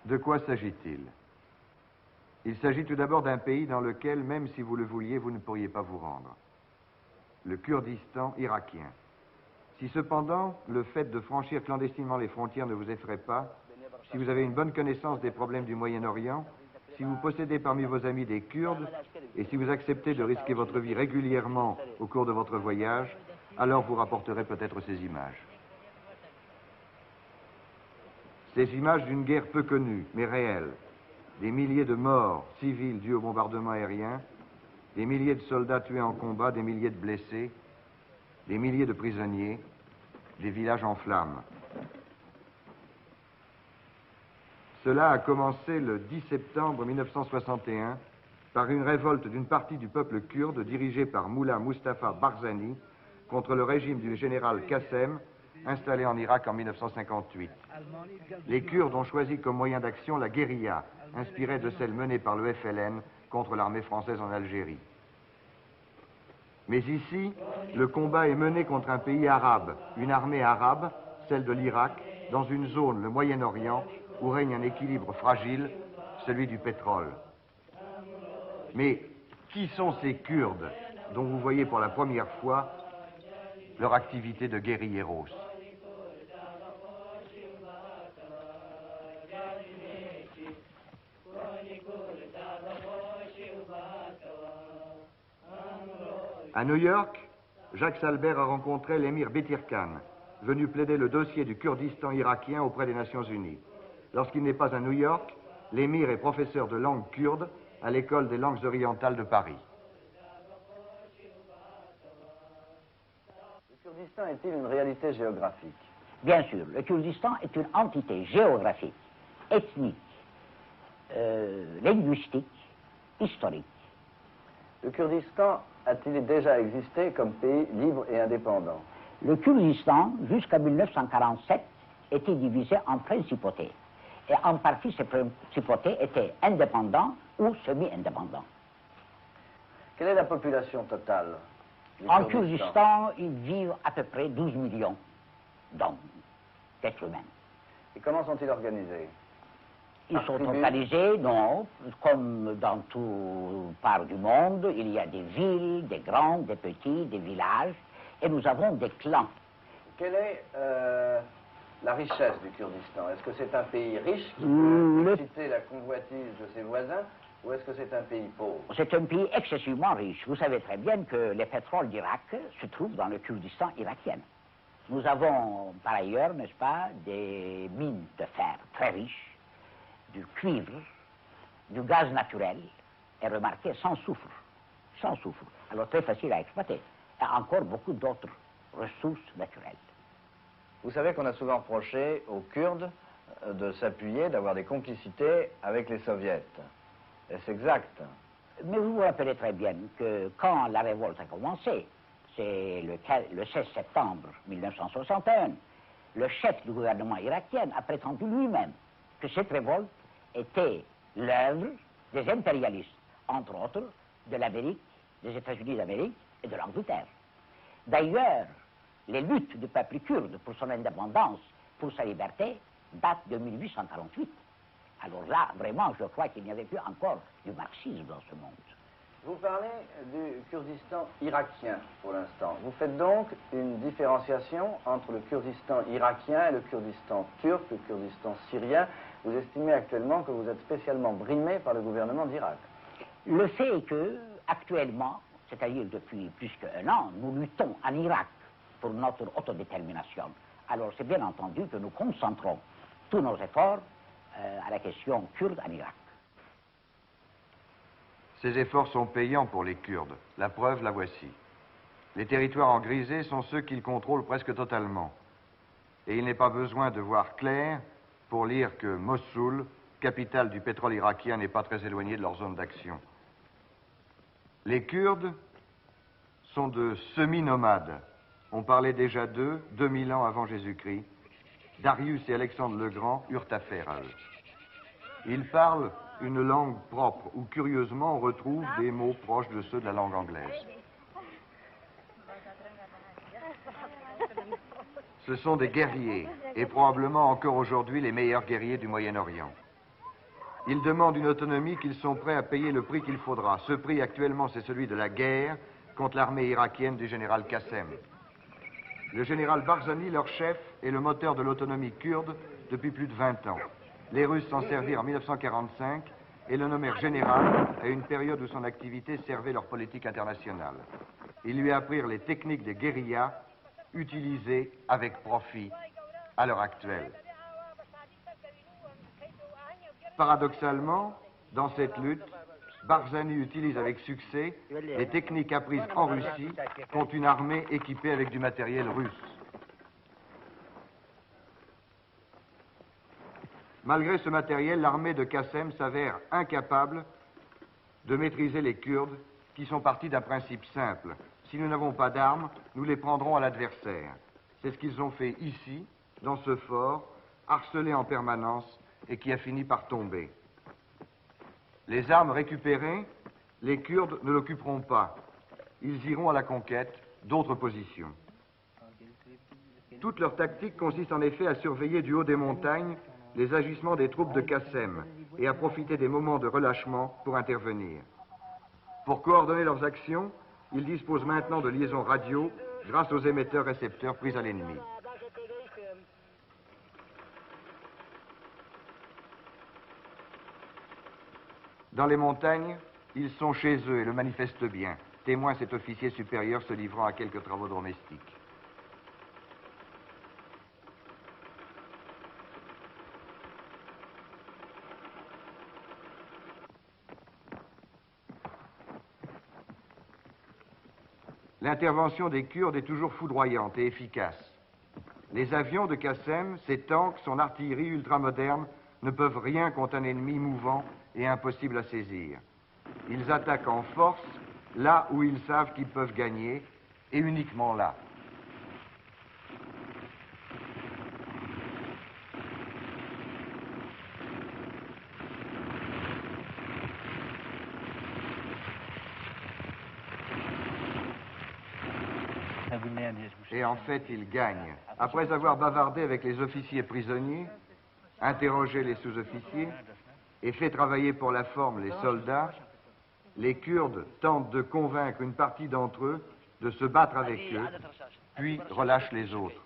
De quoi s'agit-il? Il s'agit tout d'abord d'un pays dans lequel, même si vous le vouliez, vous ne pourriez pas vous rendre. Le Kurdistan irakien. Si cependant, le fait de franchir clandestinement les frontières ne vous effraie pas, si vous avez une bonne connaissance des problèmes du Moyen-Orient, si vous possédez parmi vos amis des Kurdes, et si vous acceptez de risquer votre vie régulièrement au cours de votre voyage, alors vous rapporterez peut-être ces images. Ces images d'une guerre peu connue, mais réelle. Des milliers de morts civils dus au bombardement aérien, des milliers de soldats tués en combat, des milliers de blessés, des milliers de prisonniers, des villages en flammes. Cela a commencé le 10 septembre 1961 par une révolte d'une partie du peuple kurde dirigée par Moula Mustafa Barzani contre le régime du général Qassem, installé en Irak en 1958. Les Kurdes ont choisi comme moyen d'action la guérilla, inspirée de celle menée par le FLN contre l'armée française en Algérie. Mais ici, le combat est mené contre un pays arabe, une armée arabe, celle de l'Irak, dans une zone, le Moyen-Orient, où règne un équilibre fragile, celui du pétrole. Mais qui sont ces Kurdes dont vous voyez pour la première fois leur activité de guérilleros? À New York, Jacques Salbert a rencontré l'émir Betir Khan, venu plaider le dossier du Kurdistan irakien auprès des Nations Unies. Lorsqu'il n'est pas à New York, l'émir est professeur de langue kurde à l'école des langues orientales de Paris. Le Kurdistan est-il une réalité géographique? Bien sûr, le Kurdistan est une entité géographique, ethnique, linguistique, historique. Le Kurdistan a-t-il déjà existé comme pays libre et indépendant? Le Kurdistan, jusqu'à 1947, était divisé en principautés. Et en partie, ces principautés étaient indépendants ou semi-indépendants. Quelle est la population totale du En Kurdistan, ils vivent à peu près 12 millions d'hommes, d'êtres humains. Et comment sont-ils organisés? Ils sont organisés, non, comme dans tout part du monde, il y a des villes, des grands, des petits, des villages, et nous avons des clans. Quelle est la richesse du Kurdistan? Est-ce que c'est un pays riche qui peut susciter la convoitise de ses voisins, ou est-ce que c'est un pays pauvre? C'est un pays excessivement riche. Vous savez très bien que les pétroles d'Irak se trouvent dans le Kurdistan irakien. Nous avons par ailleurs, n'est-ce pas, des mines de fer très riches, du cuivre, du gaz naturel, et remarquez, sans soufre. Sans soufre. Alors très facile à exploiter. Et encore beaucoup d'autres ressources naturelles. Vous savez qu'on a souvent reproché aux Kurdes de s'appuyer, d'avoir des complicités avec les Soviets. Est-ce exact? Mais vous vous rappelez très bien que quand la révolte a commencé, c'est le 16 septembre 1961, le chef du gouvernement irakien a prétendu lui-même que cette révolte était l'œuvre des impérialistes, entre autres de l'Amérique, des États-Unis d'Amérique et de l'Angleterre. D'ailleurs, les luttes du peuple kurde pour son indépendance, pour sa liberté, datent de 1848. Alors là, vraiment, je crois qu'il n'y avait plus encore du marxisme dans ce monde. Vous parlez du Kurdistan irakien pour l'instant. Vous faites donc une différenciation entre le Kurdistan irakien et le Kurdistan turc, le Kurdistan syrien. Vous estimez actuellement que vous êtes spécialement brimé par le gouvernement d'Irak. Le fait est que, actuellement, c'est-à-dire depuis plus qu'un an, nous luttons en Irak pour notre autodétermination. Alors c'est bien entendu que nous concentrons tous nos efforts à la question kurde en Irak. Ces efforts sont payants pour les Kurdes. La preuve, la voici. Les territoires en grisé sont ceux qu'ils contrôlent presque totalement. Et il n'est pas besoin de voir clair pour lire que Mossoul, capitale du pétrole irakien, n'est pas très éloignée de leur zone d'action. Les Kurdes sont de semi-nomades. On parlait déjà d'eux 2000 ans avant Jésus-Christ, Darius et Alexandre le Grand eurent affaire à eux. Ils parlent une langue propre, où curieusement on retrouve des mots proches de ceux de la langue anglaise. Ce sont des guerriers, et probablement encore aujourd'hui les meilleurs guerriers du Moyen-Orient. Ils demandent une autonomie qu'ils sont prêts à payer le prix qu'il faudra. Ce prix actuellement, c'est celui de la guerre contre l'armée irakienne du général Qassem. Le général Barzani, leur chef, est le moteur de l'autonomie kurde depuis plus de 20 ans. Les Russes s'en servirent en 1945 et le nommèrent général à une période où son activité servait leur politique internationale. Ils lui apprirent les techniques des guérillas utilisées avec profit à l'heure actuelle. Paradoxalement, dans cette lutte, Barzani utilise avec succès les techniques apprises en Russie contre une armée équipée avec du matériel russe. Malgré ce matériel, l'armée de Qassem s'avère incapable de maîtriser les Kurdes qui sont partis d'un principe simple. Si nous n'avons pas d'armes, nous les prendrons à l'adversaire. C'est ce qu'ils ont fait ici, dans ce fort, harcelé en permanence et qui a fini par tomber. Les armes récupérées, les Kurdes ne l'occuperont pas. Ils iront à la conquête d'autres positions. Toute leur tactique consiste en effet à surveiller du haut des montagnes les agissements des troupes de Qassem et à profiter des moments de relâchement pour intervenir. Pour coordonner leurs actions, ils disposent maintenant de liaisons radio grâce aux émetteurs-récepteurs pris à l'ennemi. Dans les montagnes, ils sont chez eux et le manifestent bien, témoin cet officier supérieur se livrant à quelques travaux domestiques. L'intervention des Kurdes est toujours foudroyante et efficace. Les avions de Qassem, ses tanks, son artillerie ultramoderne ne peuvent rien contre un ennemi mouvant et impossible à saisir. Ils attaquent en force là où ils savent qu'ils peuvent gagner, et uniquement là. Et en fait, ils gagnent. Après avoir bavardé avec les officiers prisonniers, interrogé les sous-officiers et fait travailler pour la forme les soldats, les Kurdes tentent de convaincre une partie d'entre eux de se battre avec eux, puis relâchent les autres.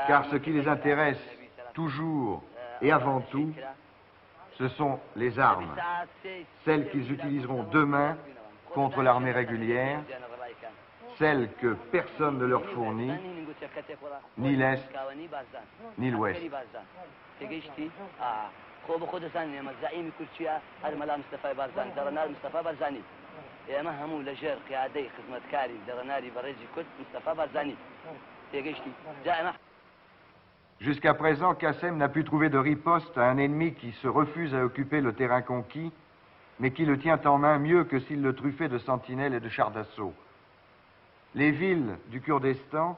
Car ce qui les intéresse toujours et avant tout, ce sont les armes, celles qu'ils utiliseront demain contre l'armée régulière, celles que personne ne leur fournit, ni l'Est, ni l'Ouest. Jusqu'à présent, Qassem n'a pu trouver de riposte à un ennemi qui se refuse à occuper le terrain conquis, mais qui le tient en main mieux que s'il le truffait de sentinelles et de chars d'assaut. Les villes du Kurdistan,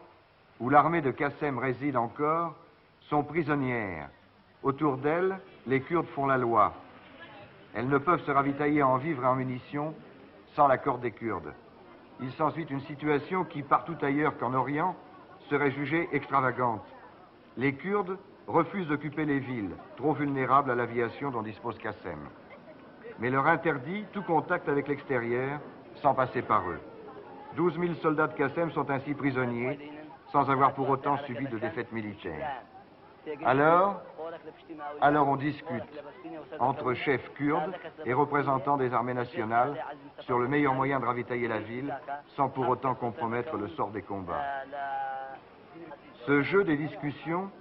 où l'armée de Qassem réside encore, sont prisonnières. Autour d'elles, les Kurdes font la loi. Elles ne peuvent se ravitailler en vivres et en munitions sans l'accord des Kurdes. Il s'ensuit une situation qui, partout ailleurs qu'en Orient, serait jugée extravagante. Les Kurdes refusent d'occuper les villes, trop vulnérables à l'aviation dont dispose Qassem. Mais leur interdit tout contact avec l'extérieur sans passer par eux. 12 000 soldats de Qassem sont ainsi prisonniers, sans avoir pour autant subi de défaite militaire. Alors on discute entre chefs kurdes et représentants des armées nationales sur le meilleur moyen de ravitailler la ville, sans pour autant compromettre le sort des combats. Ce jeu des discussions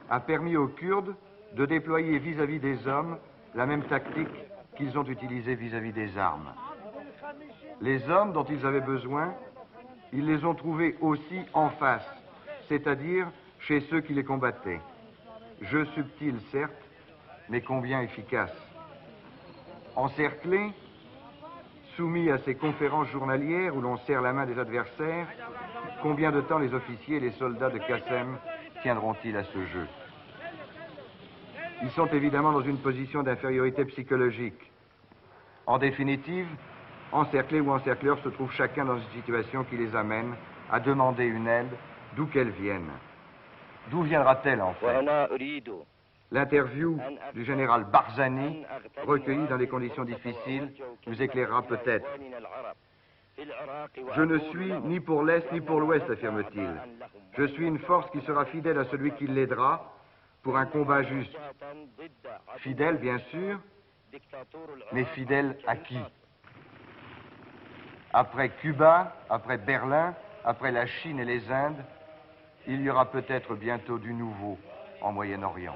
a permis aux Kurdes de déployer vis-à-vis des hommes la même tactique qu'ils ont utilisée vis-à-vis des armes. Les hommes dont ils avaient besoin, ils les ont trouvés aussi en face, c'est-à-dire chez ceux qui les combattaient. Jeu subtil, certes, mais combien efficace. Encerclés, soumis à ces conférences journalières où l'on serre la main des adversaires, combien de temps les officiers et les soldats de Qassem tiendront-ils à ce jeu? Ils sont évidemment dans une position d'infériorité psychologique. En définitive, encerclés ou encercleurs se trouvent chacun dans une situation qui les amène à demander une aide, d'où qu'elle vienne. D'où viendra-t-elle en fait? L'interview du général Barzani, recueillie dans des conditions difficiles, nous éclairera peut-être. Je ne suis ni pour l'Est ni pour l'Ouest, affirme-t-il. Je suis une force qui sera fidèle à celui qui l'aidera pour un combat juste. Fidèle, bien sûr, mais fidèle à qui? Après Cuba, après Berlin, après la Chine et les Indes, il y aura peut-être bientôt du nouveau en Moyen-Orient.